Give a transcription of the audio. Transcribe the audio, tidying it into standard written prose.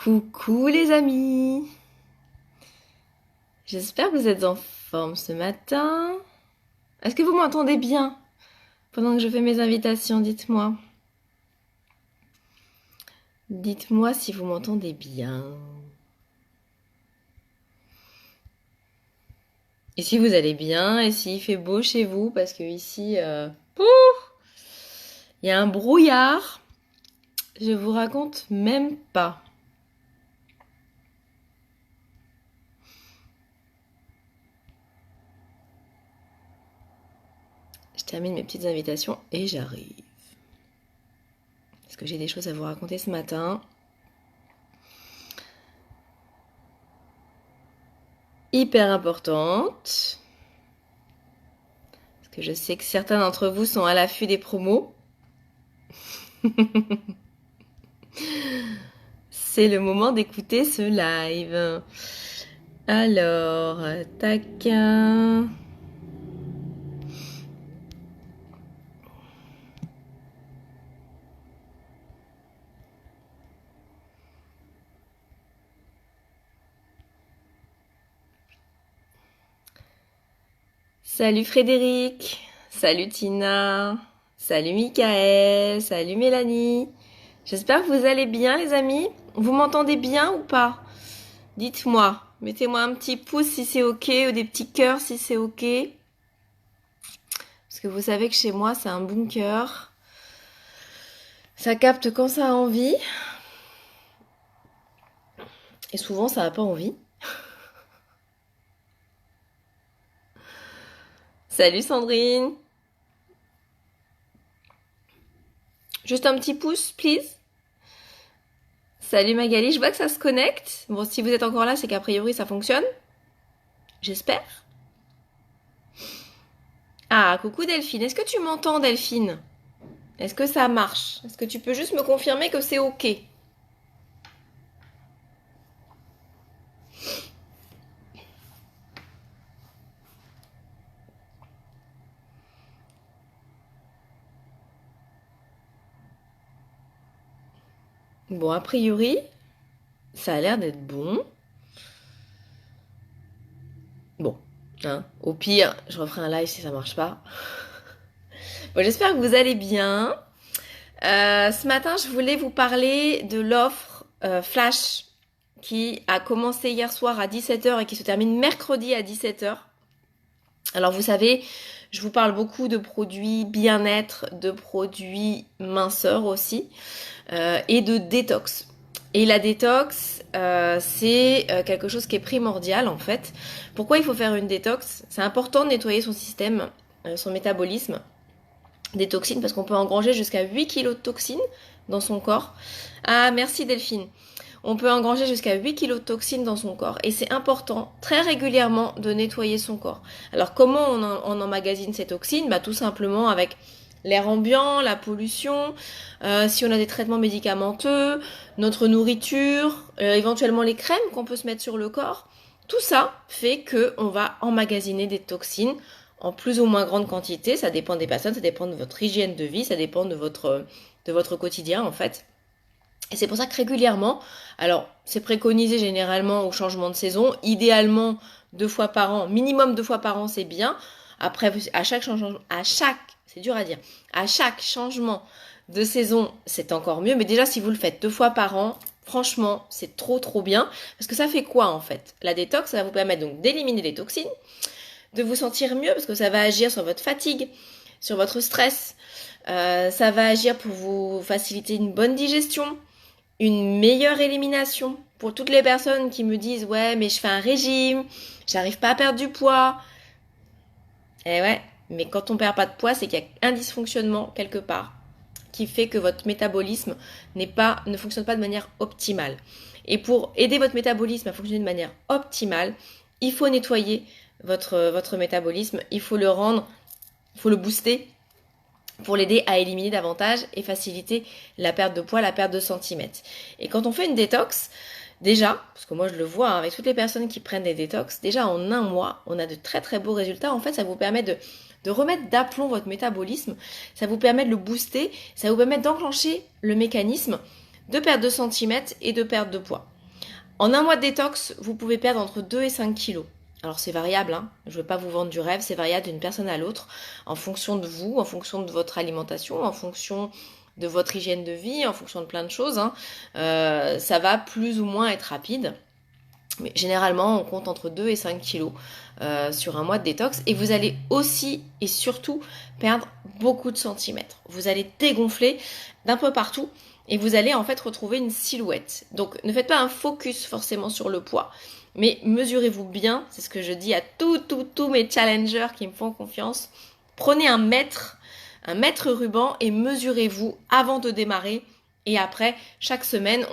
Coucou les amis! J'espère que vous êtes en forme ce matin. Est-ce que vous m'entendez bien pendant que je fais mes invitations? Dites-moi. Dites-moi si vous m'entendez bien. Et si vous allez bien, et s'il fait beau chez vous, parce que ici, il y a un brouillard. Je vous raconte même pas. Je termine mes petites invitations et j'arrive. Parce que j'ai des choses à vous raconter ce matin. Hyper importantes. Parce que je sais que certains d'entre vous sont à l'affût des promos. C'est le moment d'écouter ce live. Alors, tac. Salut Frédéric, salut Tina, salut Michael, salut Mélanie. J'espère que vous allez bien les amis. Vous m'entendez bien ou pas? Dites-moi, mettez-moi un petit pouce si c'est ok ou des petits cœurs si c'est ok. Parce que vous savez que chez moi c'est un bunker. Ça capte quand ça a envie. Et souvent ça n'a pas envie. Salut Sandrine. Juste un petit pouce, please. Salut Magali, je vois que ça se connecte. Bon, si vous êtes encore là, c'est qu'a priori ça fonctionne. J'espère. Ah, coucou Delphine. Est-ce que tu m'entends Delphine? Est-ce que ça marche? Est-ce que tu peux juste me confirmer que c'est ok? Bon, a priori, ça a l'air d'être bon. Bon, hein, au pire, je referai un live si ça marche pas. Bon, j'espère que vous allez bien. Ce matin, je voulais vous parler de l'offre Flash qui a commencé hier soir à 17h et qui se termine mercredi à 17h. Alors vous savez, je vous parle beaucoup de produits bien-être, de produits minceur aussi, et de détox. Et la détox, c'est quelque chose qui est primordial en fait. Pourquoi il faut faire une détox? C'est important de nettoyer son système, son métabolisme, des toxines, parce qu'on peut engranger jusqu'à 8 kilos de toxines dans son corps. Ah, merci Delphine. On peut engranger jusqu'à 8 kilos de toxines dans son corps. Et c'est important, très régulièrement, de nettoyer son corps. Alors, comment on emmagasine ces toxines? Bah, tout simplement avec l'air ambiant, la pollution, si on a des traitements médicamenteux, notre nourriture, éventuellement les crèmes qu'on peut se mettre sur le corps. Tout ça fait qu'on va emmagasiner des toxines en plus ou moins grande quantité. Ça dépend des personnes, ça dépend de votre hygiène de vie, ça dépend de votre quotidien en fait. Et c'est pour ça que régulièrement, alors c'est préconisé généralement au changement de saison, idéalement 2 fois par an, minimum 2 fois par an c'est bien. Après, à chaque changement, c'est dur à dire, à chaque changement de saison c'est encore mieux, mais déjà si vous le faites 2 fois par an, franchement c'est trop bien, parce que ça fait quoi en fait? La détox, ça va vous permettre donc d'éliminer les toxines, de vous sentir mieux, parce que ça va agir sur votre fatigue, sur votre stress, ça va agir pour vous faciliter une bonne digestion, une meilleure élimination. Pour toutes les personnes qui me disent ouais mais je fais un régime, j'arrive pas à perdre du poids. Eh ouais, mais quand on perd pas de poids, c'est qu'il y a un dysfonctionnement quelque part qui fait que votre métabolisme ne fonctionne pas de manière optimale. Et pour aider votre métabolisme à fonctionner de manière optimale, il faut nettoyer votre métabolisme, il faut le booster pour l'aider à éliminer davantage et faciliter la perte de poids, la perte de centimètres. Et quand on fait une détox, déjà, parce que moi je le vois avec toutes les personnes qui prennent des détox, déjà en un mois, on a de très beaux résultats. En fait, ça vous permet de remettre d'aplomb votre métabolisme, ça vous permet de le booster, ça vous permet d'enclencher le mécanisme de perte de centimètres et de perte de poids. En un mois de détox, vous pouvez perdre entre 2 et 5 kilos. Alors c'est variable, hein. Je ne veux pas vous vendre du rêve, c'est variable d'une personne à l'autre, en fonction de vous, en fonction de votre alimentation, en fonction de votre hygiène de vie, en fonction de plein de choses, hein. Ça va plus ou moins être rapide. Mais généralement, on compte entre 2 et 5 kilos sur un mois de détox. Et vous allez aussi et surtout perdre beaucoup de centimètres. Vous allez dégonfler d'un peu partout et vous allez en fait retrouver une silhouette. Donc ne faites pas un focus forcément sur le poids, mais mesurez-vous bien. C'est ce que je dis à tous mes challengers qui me font confiance. Prenez un mètre ruban et mesurez-vous avant de démarrer. Et après, chaque semaine,